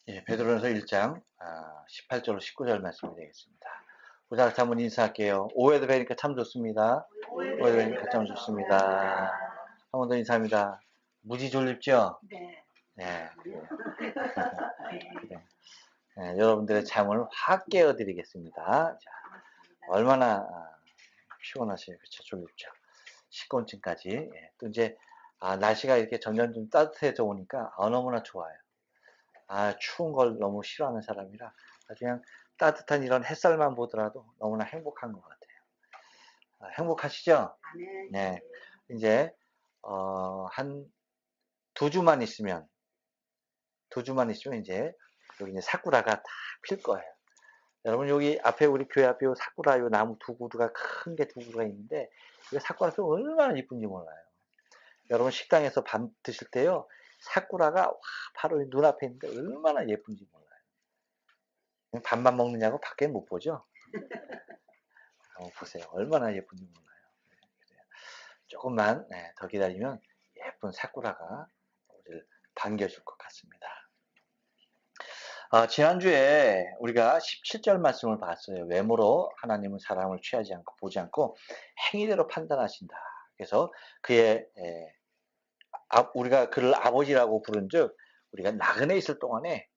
예, 베드로전서 1장 18절로 19절 말씀이 되겠습니다. 우리 다 한번 인사할게요. 오해도 뵈니까 참 좋습니다. 오해도 뵈니까 참 좋습니다. 한 번 더 인사합니다. 무지 졸립죠? 네. 네, 그래요. 그래. 네, 여러분들의 잠을 확 깨워드리겠습니다. 자, 얼마나 피곤하세요. 그렇죠? 졸립죠. 식곤증까지. 예, 또 이제 날씨가 이렇게 점점 좀 따뜻해져 오니까 너무나 좋아요. 추운 걸 너무 싫어하는 사람이라 그냥 따뜻한 이런 햇살만 보더라도 너무나 행복한 것 같아요. 행복하시죠? 네. 네. 이제 한 두 주만 있으면 이제 여기 이제 사쿠라가 딱 필 거예요. 여러분 여기 앞에 우리 교회 앞에 요 사쿠라 요 나무 두 그루가 큰 게 두 그루가 있는데 이 사쿠라가 얼마나 이쁜지 몰라요. 여러분 식당에서 밥 드실 때요 사쿠라가 바로 눈앞에 있는데 얼마나 예쁜지 몰라요. 밥만 먹느냐고 밖에 못 보죠? 보세요. 얼마나 예쁜지 몰라요. 네, 조금만 더 기다리면 예쁜 사쿠라가 우리를 반겨줄 것 같습니다. 지난주에 우리가 17절 말씀을 봤어요. 외모로 하나님은 사람을 취하지 않고 보지 않고 행위대로 판단하신다. 그래서 그의 우리가 그를 아버지라고 부른즉 우리가 나그네 있을 동안에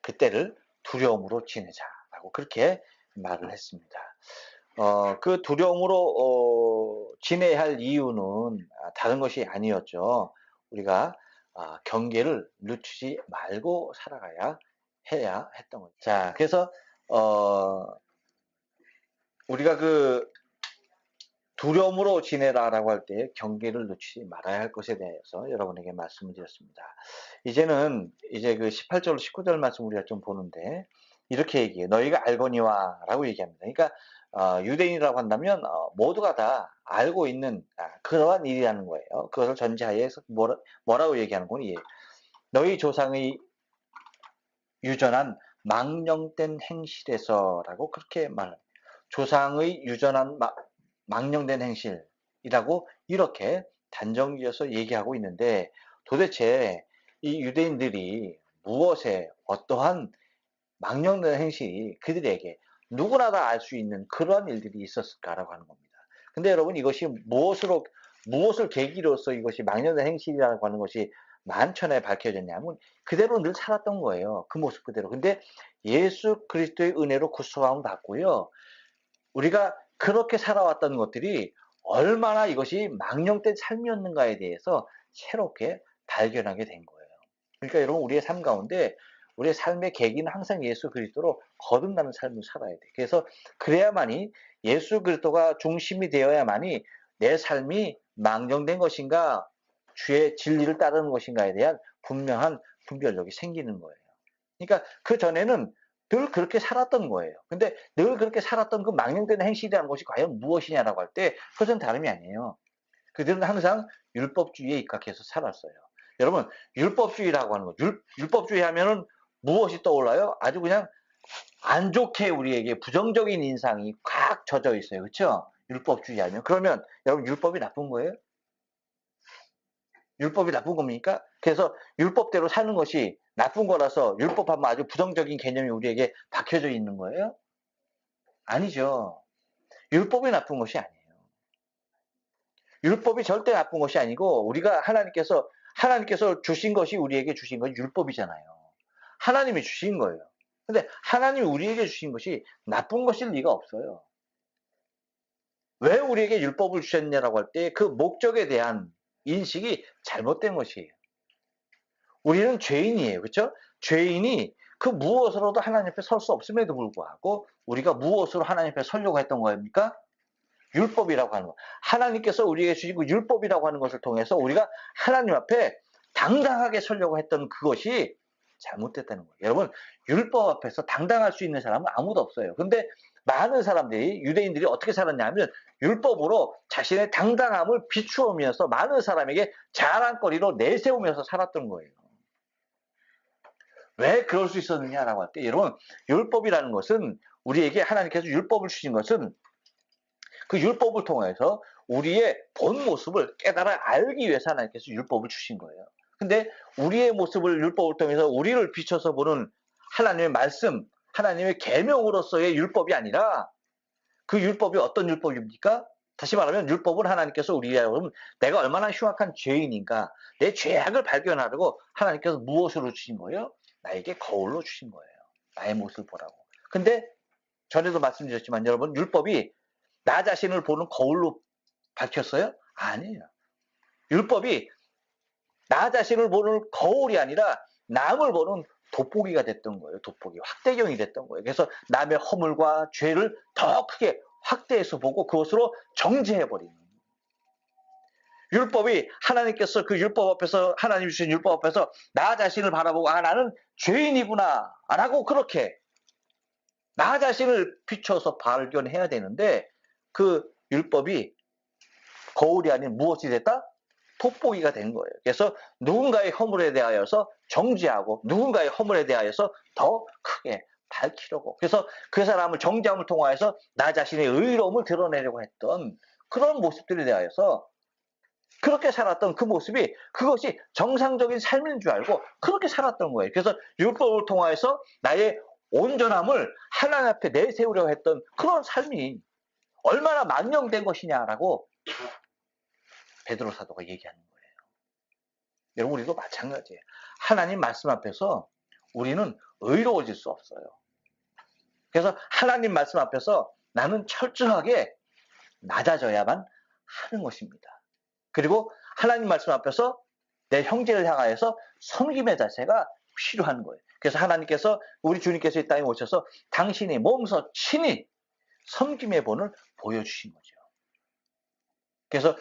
그때를 두려움으로 지내자라고 그렇게 말을 했습니다. 그 두려움으로 지내야 할 이유는 다른 것이 아니었죠. 우리가 경계를 늦추지 말고 살아가야 해야 했던 거죠. 자, 그래서 우리가 그 두려움으로 지내라라고 할 때 경계를 늦추지 말아야 할 것에 대해서 여러분에게 말씀을 드렸습니다. 이제는 이제 그 18절, 19절 말씀 우리가 좀 보는데 이렇게 얘기해요. 너희가 알거니와라고 얘기합니다. 그러니까 유대인이라고 한다면 모두가 다 알고 있는 그러한 일이라는 거예요. 그것을 전제하에서 뭐라고 얘기하는 거니? 너희 조상의 유전한 망령된 행실에서라고 그렇게 말합니다. 조상의 유전한 망령된 행실이라고 이렇게 단정지어서 얘기하고 있는데 도대체 이 유대인들이 무엇에 어떠한 망령된 행실이 그들에게 누구나 다 알 수 있는 그러한 일들이 있었을까라고 하는 겁니다. 근데 여러분 이것이 무엇을 계기로서 이것이 망령된 행실이라고 하는 것이 만천에 밝혀졌냐면 그대로 늘 살았던 거예요. 그 모습 그대로. 근데 예수 그리스도의 은혜로 구속함을 받고요. 우리가 그렇게 살아왔던 것들이 얼마나 이것이 망령된 삶이었는가에 대해서 새롭게 발견하게 된 거예요. 그러니까 여러분 우리의 삶 가운데 우리의 삶의 계기는 항상 예수 그리스도로 거듭나는 삶을 살아야 돼. 그래서 그래야만이 예수 그리스도가 중심이 되어야만이 내 삶이 망령된 것인가 주의 진리를 따르는 것인가에 대한 분명한 분별력이 생기는 거예요. 그러니까 그 전에는 늘 그렇게 살았던 거예요. 근데 늘 그렇게 살았던 그 망령된 행실이라는 것이 과연 무엇이냐라고 할 때 그것은 다름이 아니에요. 그들은 항상 율법주의에 입각해서 살았어요. 여러분 율법주의라고 하는 거 율법주의 하면은 무엇이 떠올라요? 아주 그냥 안 좋게 우리에게 부정적인 인상이 꽉 젖어 있어요. 그렇죠? 율법주의 하면 그러면 여러분 율법이 나쁜 거예요? 율법이 나쁜 겁니까? 그래서 율법대로 사는 것이 나쁜 거라서 율법하면 아주 부정적인 개념이 우리에게 박혀져 있는 거예요? 아니죠. 율법이 나쁜 것이 아니에요. 율법이 절대 나쁜 것이 아니고 우리가 하나님께서 주신 것이 우리에게 주신 건 율법이잖아요. 하나님이 주신 거예요. 근데 하나님이 우리에게 주신 것이 나쁜 것일 리가 없어요. 왜 우리에게 율법을 주셨냐라고 할 때 그 목적에 대한 인식이 잘못된 것이에요. 우리는 죄인이에요. 그렇죠? 죄인이 그 무엇으로도 하나님 앞에 설 수 없음에도 불구하고 우리가 무엇으로 하나님 앞에 서려고 했던 겁니까? 율법이라고 하는 거. 하나님께서 우리에게 주신 그 율법이라고 하는 것을 통해서 우리가 하나님 앞에 당당하게 서려고 했던 그것이 잘못됐다는 거예요. 여러분, 율법 앞에서 당당할 수 있는 사람은 아무도 없어요. 근데 많은 사람들이, 유대인들이 어떻게 살았냐면 율법으로 자신의 당당함을 비추으면서 많은 사람에게 자랑거리로 내세우면서 살았던 거예요. 왜 그럴 수 있었느냐라고 할 때, 여러분, 율법이라는 것은 우리에게 하나님께서 율법을 주신 것은 그 율법을 통해서 우리의 본 모습을 깨달아 알기 위해서 하나님께서 율법을 주신 거예요. 근데 우리의 모습을 율법을 통해서 우리를 비춰서 보는 하나님의 말씀, 하나님의 계명으로서의 율법이 아니라 그 율법이 어떤 율법입니까? 다시 말하면 율법은 하나님께서 우리에게 내가 얼마나 흉악한 죄인인가, 내 죄악을 발견하려고 하나님께서 무엇으로 주신 거예요? 나에게 거울로 주신 거예요. 나의 모습을 보라고. 근데 전에도 말씀드렸지만 여러분, 율법이 나 자신을 보는 거울로 밝혔어요? 아니에요. 율법이 나 자신을 보는 거울이 아니라 남을 보는 돋보기가 됐던 거예요. 돋보기, 확대경이 됐던 거예요. 그래서 남의 허물과 죄를 더 크게 확대해서 보고 그것으로 정죄해버리는. 율법이 하나님께서 그 율법 앞에서, 하나님 주신 율법 앞에서 나 자신을 바라보고, 아, 나는 죄인이구나 라고 그렇게 나 자신을 비춰서 발견해야 되는데, 그 율법이 거울이 아닌 무엇이 됐다? 돋보기가 된 거예요. 그래서 누군가의 허물에 대하여서 정죄하고 누군가의 허물에 대하여서 더 크게 밝히려고, 그래서 그 사람을 정죄함을 통하여서 나 자신의 의로움을 드러내려고 했던 그런 모습들에 대하여서, 그렇게 살았던 그 모습이 그것이 정상적인 삶인 줄 알고 그렇게 살았던 거예요. 그래서 율법을 통하여서 나의 온전함을 하나님 앞에 내세우려고 했던 그런 삶이 얼마나 망령된 것이냐라고 베드로 사도가 얘기하는 거예요. 여러분, 우리도 마찬가지예요. 하나님 말씀 앞에서 우리는 의로워질 수 없어요. 그래서 하나님 말씀 앞에서 나는 철저하게 낮아져야만 하는 것입니다. 그리고 하나님 말씀 앞에서 내 형제를 향하여서 섬김의 자세가 필요한 거예요. 그래서 하나님께서, 우리 주님께서 이 땅에 오셔서 당신이 몸소 친히 섬김의 본을 보여주신 거죠. 그래서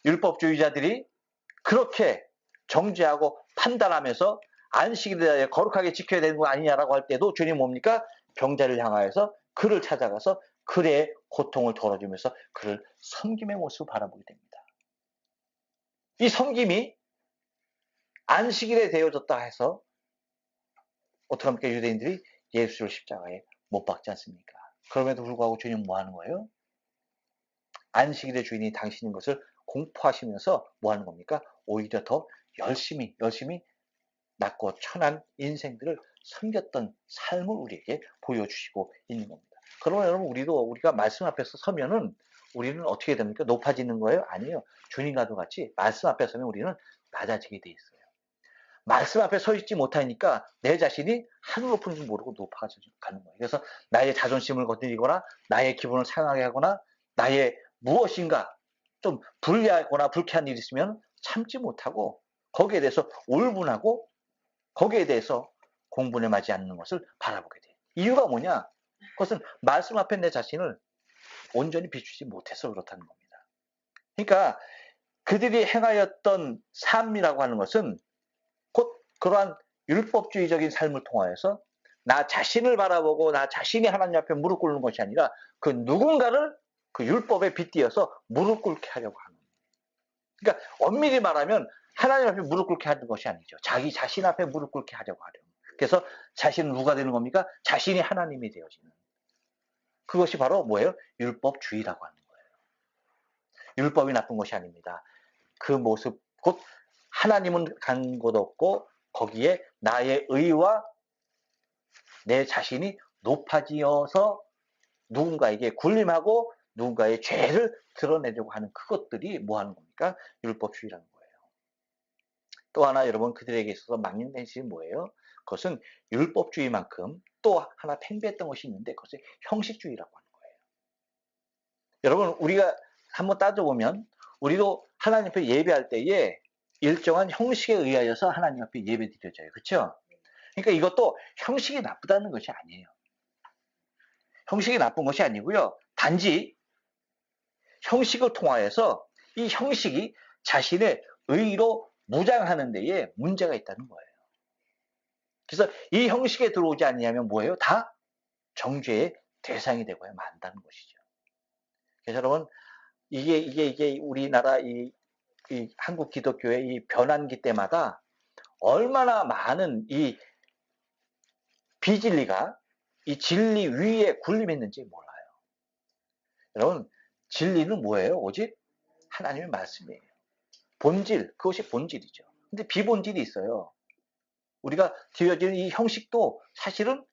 율법주의자들이 그렇게 정죄하고 판단하면서 안식일에 대하여 거룩하게 지켜야 되는 거 아니냐라고 할 때도 주님 뭡니까? 병자를 향하여서 그를 찾아가서 그의 고통을 덜어주면서 그를 섬김의 모습을 바라보게 됩니다. 이 섬김이 안식일에 되어졌다 해서 어떻게 합니까? 유대인들이 예수를 십자가에 못 박지 않습니까? 그럼에도 불구하고 주님 뭐 하는 거예요? 안식일의 주인이 당신인 것을 공포하시면서 뭐 하는 겁니까? 오히려 더 열심히 낮고 천한 인생들을 섬겼던 삶을 우리에게 보여주시고 있는 겁니다. 그러면 여러분, 우리가 말씀 앞에서 서면은 우리는 어떻게 됩니까? 높아지는 거예요? 아니에요. 주님과도 같이 말씀 앞에 서면 우리는 낮아지게 돼 있어요. 말씀 앞에 서 있지 못하니까 내 자신이 하늘 높은 줄 모르고 높아져 가는 거예요. 그래서 나의 자존심을 건드리거나 나의 기분을 상하게 하거나 나의 무엇인가 좀 불리하거나 불쾌한 일이 있으면 참지 못하고 거기에 대해서 울분하고 거기에 대해서 공분에 맞지 않는 것을 바라보게 돼요. 이유가 뭐냐? 그것은 말씀 앞에 내 자신을 온전히 비추지 못해서 그렇다는 겁니다. 그러니까 그들이 행하였던 삶이라고 하는 것은 곧 그러한 율법주의적인 삶을 통하여서 나 자신을 바라보고 나 자신이 하나님 앞에 무릎 꿇는 것이 아니라 그 누군가를 그 율법에 빗대어서 무릎 꿇게 하려고 하는 거예요. 그러니까 엄밀히 말하면 하나님 앞에 무릎 꿇게 하는 것이 아니죠. 자기 자신 앞에 무릎 꿇게 하려고 하려고. 그래서 자신은 누가 되는 겁니까? 자신이 하나님이 되어지는. 그것이 바로 뭐예요? 율법주의라고 하는 거예요. 율법이 나쁜 것이 아닙니다. 그 모습, 곧 하나님은 간 곳 없고 거기에 나의 의와 내 자신이 높아지어서 누군가에게 군림하고 누군가의 죄를 드러내려고 하는 그것들이 뭐 하는 겁니까? 율법주의라는 거예요. 또 하나 여러분, 그들에게 있어서 망령된 것이 뭐예요? 그것은 율법주의만큼 또 하나 팽배했던 것이 있는데 그것은 형식주의라고 하는 거예요. 여러분, 우리가 한번 따져보면 우리도 하나님 앞에 예배할 때에 일정한 형식에 의하여서 하나님 앞에 예배 드려져요. 그렇죠? 그러니까 이것도 형식이 나쁘다는 것이 아니에요. 형식이 나쁜 것이 아니고요. 단지 형식을 통하여서 이 형식이 자신의 의로 무장하는 데에 문제가 있다는 거예요. 그래서 이 형식에 들어오지 않냐면 뭐예요? 다 정죄의 대상이 되고야 만다는 것이죠. 그래서 여러분, 이게 우리나라 이 한국 기독교의 이 변환기 때마다 얼마나 많은 이 비진리가 이 진리 위에 군림했는지 몰라요. 여러분, 진리는 뭐예요? 오직 하나님의 말씀이에요. 본질, 그것이 본질이죠. 근데 비본질이 있어요. 우리가 드려지는 이 형식도 사실은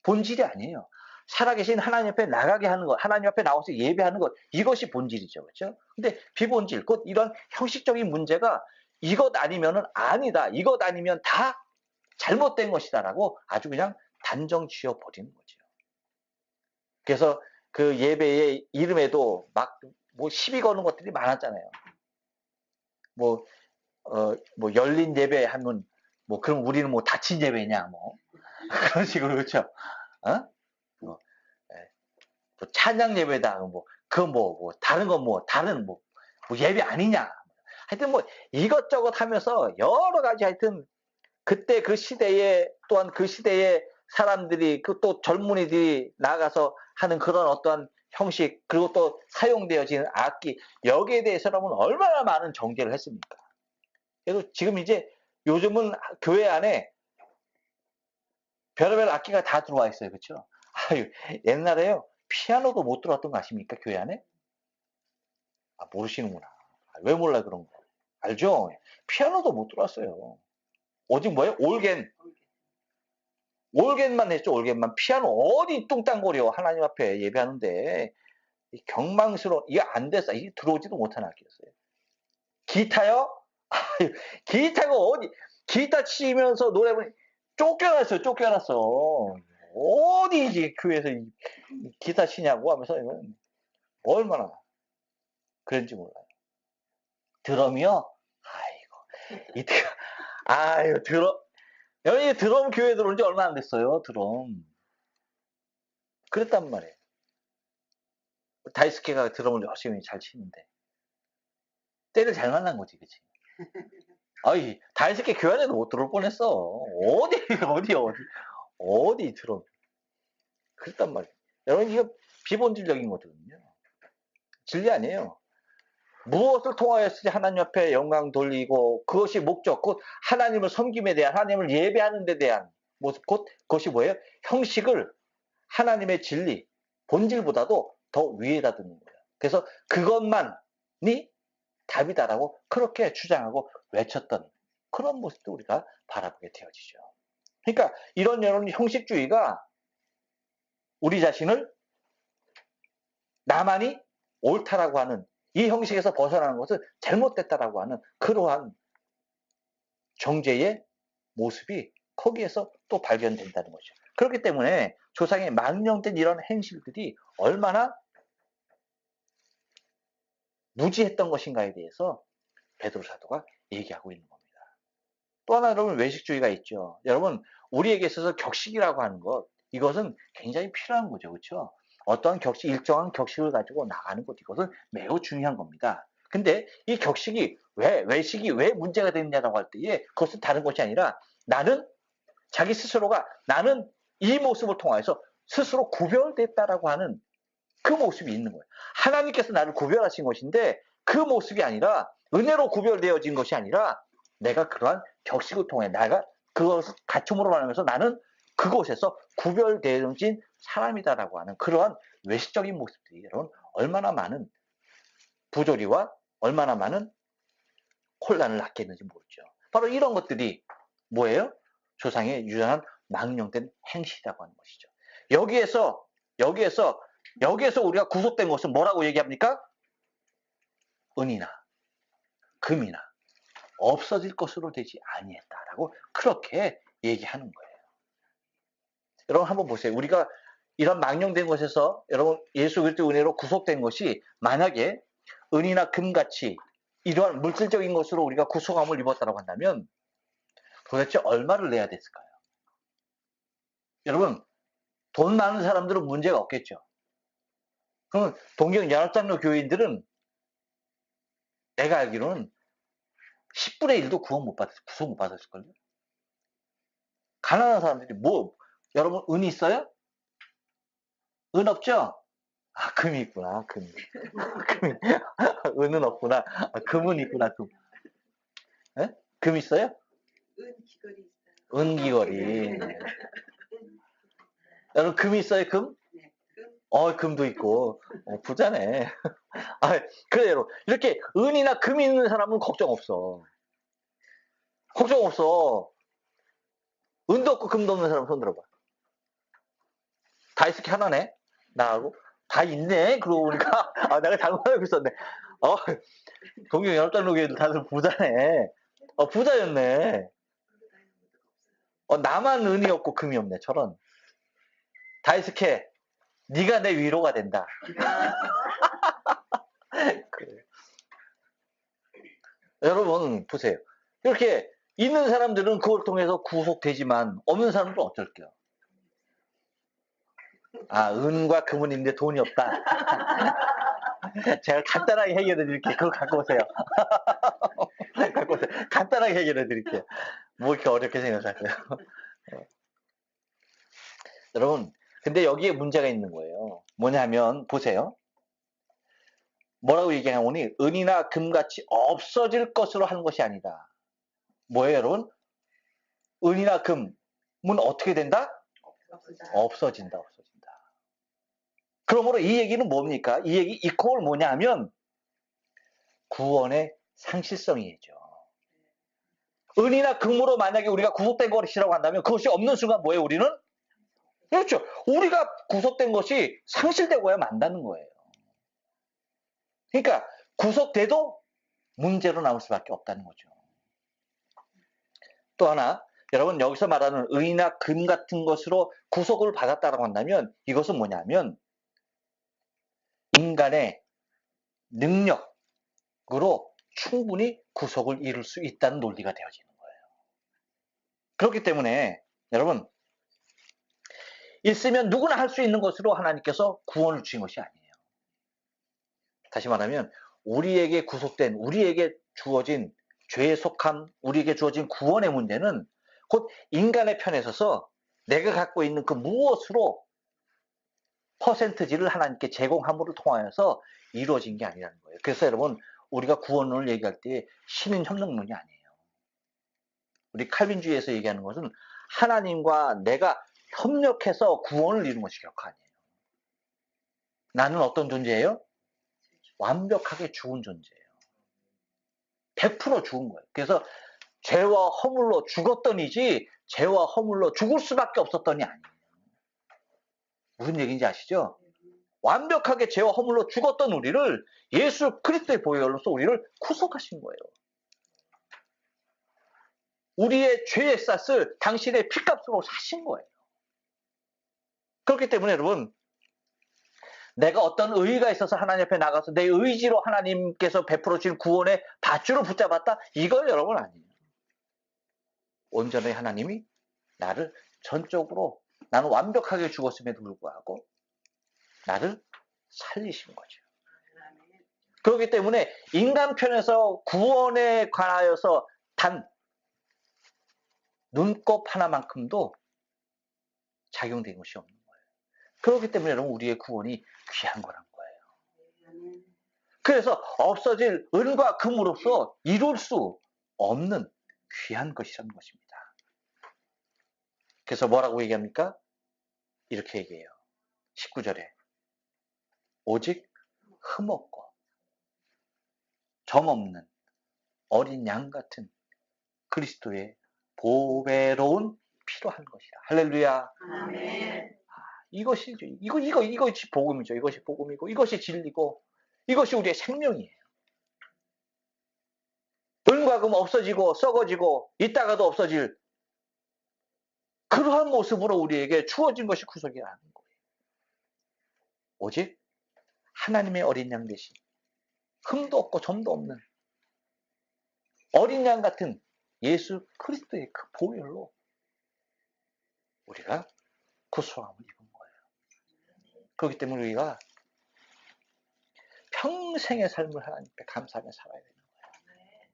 본질이 아니에요. 살아계신 하나님 앞에 나가게 하는 것, 하나님 앞에 나와서 예배하는 것, 이것이 본질이죠. 그렇죠? 근데 비본질, 곧 이런 형식적인 문제가 이것 아니면은 아니다, 이것 아니면 다 잘못된 것이다라고 아주 그냥 단정 지어 버리는 거죠. 그래서 그 예배의 이름에도 막 뭐 시비 거는 것들이 많았잖아요. 뭐, 뭐 열린 예배 하면 뭐 그럼 우리는 뭐 닫힌 예배냐 뭐 그런 식으로 그렇죠. 어? 뭐, 예. 뭐 찬양 예배다 뭐 다른 거 뭐 다른 뭐 예배 아니냐. 하여튼 뭐 이것저것 하면서 여러 가지 하여튼 그때 그 시대에 또한 그 시대의 사람들이 그 또 젊은이들이 나가서 하는 그런 어떠한 형식 그리고 또 사용되어지는 악기 여기에 대해서라면 얼마나 많은 정죄를 했습니까? 그래서 지금 이제 요즘은 교회 안에 별의별 악기가 다 들어와 있어요. 그렇죠? 아유, 옛날에요. 피아노도 못 들어왔던 거 아십니까? 교회 안에? 아, 모르시는구나. 아, 왜 몰라 그런 거. 알죠? 피아노도 못 들어왔어요. 오직 뭐예요? 올겐만 했죠. 올겐만. 피아노 어디 뚱땅거려. 하나님 앞에 예배하는데 경망스러워. 이게 안 됐어. 이게 들어오지도 못한 악기였어요. 기타요? 아유, 기타가 어디 기타 치면서 노래 부르 쫓겨났어요. 쫓겨났어. 어디 이제 교회에서 기타 치냐고 하면서 이건 얼마나 그런지 몰라요. 드럼이요? 아이고 이때 아유 여기 드럼 교회 들어온 지 얼마 안 됐어요. 드럼 그랬단 말이에요. 다이스케가 드럼을 열심히 잘 치는데 때를 잘 만난 거지, 그치? 아이 다이스케 교회 안에도 못 들어올 뻔했어. 어디 드럼 그랬단 말이에요. 여러분 이거 비본질적인 거거든요. 진리 아니에요. 무엇을 통하였으니 하나님 앞에 영광 돌리고 그것이 목적 곧 하나님을 섬김에 대한 하나님을 예배하는 데 대한 모습 곧 그것이 뭐예요? 형식을 하나님의 진리 본질보다도 더 위에다 두는 거예요. 그래서 그것만이 답이다라고 그렇게 주장하고 외쳤던 그런 모습도 우리가 바라보게 되어지죠. 그러니까 이런 여러분 형식주의가 우리 자신을 나만이 옳다라고 하는 이 형식에서 벗어나는 것은 잘못됐다라고 하는 그러한 정죄의 모습이 거기에서 또 발견된다는 거죠. 그렇기 때문에 조상의 망령된 이런 행실들이 얼마나 무지했던 것인가에 대해서 베드로 사도가 얘기하고 있는 겁니다. 또 하나 여러분 외식주의가 있죠. 여러분 우리에게 있어서 격식이라고 하는 것 이것은 굉장히 필요한 거죠. 그렇죠? 어떠한 격식, 일정한 격식을 가지고 나가는 것 이것은 매우 중요한 겁니다. 근데 이 격식이 외식이 왜 문제가 되느냐라고 할 때에 그것은 다른 것이 아니라 나는 자기 스스로가 나는 이 모습을 통해서 스스로 구별됐다라고 하는 그 모습이 있는 거예요. 하나님께서 나를 구별하신 것인데 그 모습이 아니라 은혜로 구별되어진 것이 아니라 내가 그러한 격식을 통해 내가 그것을 갖춤으로 말하면서 나는 그곳에서 구별되어진 사람이다라고 하는 그러한 외식적인 모습들이 여러분 얼마나 많은 부조리와 얼마나 많은 혼란을 낳게 했는지 모르죠. 바로 이런 것들이 뭐예요? 조상의 유전한 망령된 행실이라고 하는 것이죠. 여기에서 우리가 구속된 것은 뭐라고 얘기합니까? 은이나 금이나 없어질 것으로 되지 아니했다라고 그렇게 얘기하는 거예요. 여러분 한번 보세요. 우리가 이런 망령된 것에서 여러분 예수 그리스도 은혜로 구속된 것이 만약에 은이나 금같이 이러한 물질적인 것으로 우리가 구속함을 입었다고 한다면 도대체 얼마를 내야 됐을까요? 여러분 돈 많은 사람들은 문제가 없겠죠. 그럼 동경 연합장로 교인들은 내가 알기로는 10분의 1도 구속 못 받았을걸요? 가난한 사람들이 여러분 은 있어요? 은 없죠? 아, 금이 있구나, 금. 은은 없구나. 아, 금은 있구나, 금. 예? 금 있어요? 은기거리 있어요. 은기거리. 네. 여러분 금 있어요, 금? 네, 금. 금도 있고. 부자네. 아, 그래요. 이렇게 은이나 금이 있는 사람은 걱정 없어. 걱정 없어. 은도 없고 금도 없는 사람 손 들어봐. 다이스키 하나네? 나하고? 다 있네? 그러고 보니까, 아, 내가 잘못 알고 있었네. 동경 연합장로교회들 다들 부자네. 부자였네. 나만 은이 없고 금이 없네. 저런. 다이스케, 네가 내 위로가 된다. 그래. 여러분, 보세요. 이렇게 있는 사람들은 그걸 통해서 구속되지만, 없는 사람들은 어떨게요? 아, 은과 금은 있는데 돈이 없다. 제가 간단하게 해결해 드릴게요. 그거 갖고 오세요. 갖고 오세요. 간단하게 해결해 드릴게요. 뭐 이렇게 어렵게 생각하세요. 여러분, 근데 여기에 문제가 있는 거예요. 뭐냐면, 보세요. 뭐라고 얘기하오니, 은이나 금같이 없어질 것으로 하는 것이 아니다. 뭐예요, 여러분? 은이나 금은 어떻게 된다? 없어진다, 없어진다. 그러므로 이 얘기는 뭡니까? 이 얘기, 이퀄 뭐냐 하면, 구원의 상실성이죠. 은이나 금으로 만약에 우리가 구속된 것이라고 한다면 그것이 없는 순간 뭐예요, 우리는? 그렇죠. 우리가 구속된 것이 상실되고야 만다는 거예요. 그러니까 구속돼도 문제로 남을 수밖에 없다는 거죠. 또 하나, 여러분 여기서 말하는 은이나 금 같은 것으로 구속을 받았다고 한다면 이것은 뭐냐면 인간의 능력으로 충분히 구속을 이룰 수 있다는 논리가 되어지는 거예요. 그렇기 때문에 여러분 있으면 누구나 할 수 있는 것으로 하나님께서 구원을 주신 것이 아니에요. 다시 말하면 우리에게 구속된, 우리에게 주어진 죄에 속함, 우리에게 주어진 구원의 문제는 곧 인간의 편에 서서 내가 갖고 있는 그 무엇으로 퍼센트지를 하나님께 제공함으로 통하여서 이루어진 게 아니라는 거예요. 그래서 여러분 우리가 구원을 얘기할 때 신인 협력론이 아니에요. 우리 칼빈주의에서 얘기하는 것은 하나님과 내가 협력해서 구원을 이루는 것이 결코 아니에요. 나는 어떤 존재예요? 완벽하게 죽은 존재예요. 100% 죽은 거예요. 그래서 죄와 허물로 죽었더니지 죄와 허물로 죽을 수밖에 없었더니 아니에요. 무슨 얘기인지 아시죠? 완벽하게 죄와 허물로 죽었던 우리를 예수 그리스도의 보혈로서 우리를 구속하신 거예요. 우리의 죄의 쌌을 당신의 피값으로 사신 거예요. 그렇기 때문에 여러분 내가 어떤 의의가 있어서 하나님 앞에 나가서 내 의지로 하나님께서 베풀어 주신 구원의 밧줄을 붙잡았다? 이걸 여러분 아니에요. 온전히 하나님이 나를 전적으로 나는 완벽하게 죽었음에도 불구하고 나를 살리신 거죠. 그렇기 때문에 인간 편에서 구원에 관하여서 단 눈곱 하나만큼도 작용된 것이 없는 거예요. 그렇기 때문에 여러분 우리의 구원이 귀한 거란 거예요. 그래서 없어질 은과 금으로서 이룰 수 없는 귀한 것이라는 것입니다. 그래서 뭐라고 얘기합니까? 이렇게 얘기해요. 19절에 오직 흠없고 점없는 어린 양 같은 그리스도의 보배로운 피로 한 것이라. 할렐루야. 아멘. 이것이죠. 이것이 복음이죠. 이것이 복음이고, 이것이 진리고, 이것이 우리의 생명이에요. 은과 금 없어지고, 썩어지고, 있다가도 없어질 그러한 모습으로 우리에게 주어진 것이 구속이라는 거예요. 오직 하나님의 어린 양 대신 흠도 없고 점도 없는 어린 양 같은 예수 그리스도의 그 보혈로 우리가 구속함을 입은 거예요. 그렇기 때문에 우리가 평생의 삶을 하나님 앞에 감사하며 살아야 되는 거예요.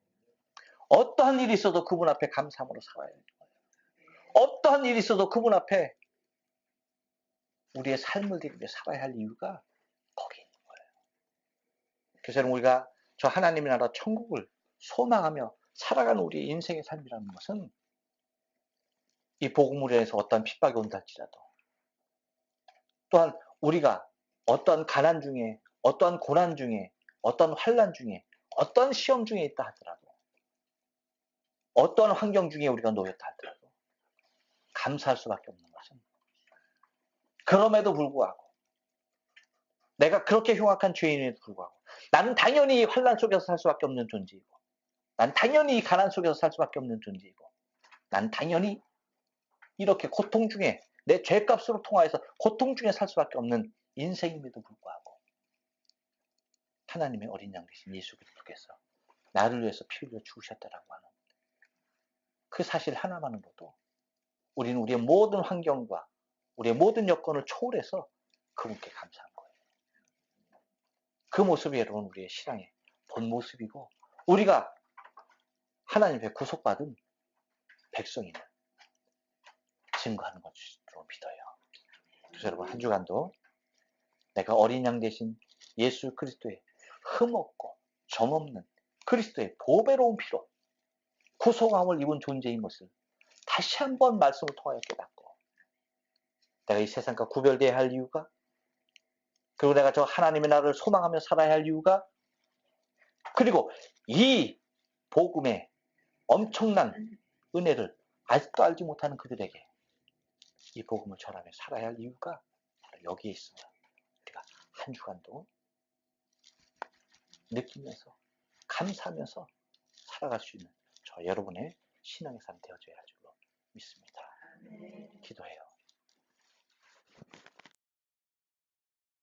어떠한 일이 있어도 그분 앞에 감사함으로 살아야 되는 거예요. 어떠한 일이 있어도 그분 앞에 우리의 삶을 드리며 살아야 할 이유가 거기 있는 거예요. 그래서 우리가 저 하나님의 나라 천국을 소망하며 살아가는 우리의 인생의 삶이라는 것은 이 복음으로 인해서 어떠한 핍박이 온다 할지라도 또한 우리가 어떠한 가난 중에 어떠한 고난 중에 어떠한 환난 중에 어떠한 시험 중에 있다 하더라도 어떤 환경 중에 우리가 놓였다 하더라도 감사할 수밖에 없는 것은 그럼에도 불구하고 내가 그렇게 흉악한 죄인에도 불구하고 나는 당연히 환난 속에서 살 수밖에 없는 존재이고 난 당연히 가난 속에서 살 수밖에 없는 존재이고 난 당연히 이렇게 고통 중에 내 죄값으로 통하여서 고통 중에 살 수밖에 없는 인생임에도 불구하고 하나님의 어린 양 되신 예수 그리스도께서 나를 위해서 피 흘려 죽으셨다라고 하는 그 사실 하나만으로도 우리는 우리의 모든 환경과 우리의 모든 여건을 초월해서 그분께 감사한 거예요. 그 모습이 여러분 우리의 신앙의 본 모습이고 우리가 하나님 앞에 구속받은 백성임을 증거하는 것으로 믿어요. 그래서 여러분 한 주간도 내가 어린 양 대신 예수 그리스도의 흠없고 점없는 그리스도의 보배로운 피로 구속함을 입은 존재인 것을 다시 한번 말씀을 통하여 깨닫고 내가 이 세상과 구별되어야 할 이유가 그리고 내가 저 하나님의 나라를 소망하며 살아야 할 이유가 그리고 이 복음의 엄청난 은혜를 아직도 알지 못하는 그들에게 이 복음을 전하며 살아야 할 이유가 바로 여기에 있습니다. 우리가 한 주간도 느끼면서 감사하면서 살아갈 수 있는 저 여러분의 신앙의 삶 되어줘야 할 줄로 믿습니다. 기도해요.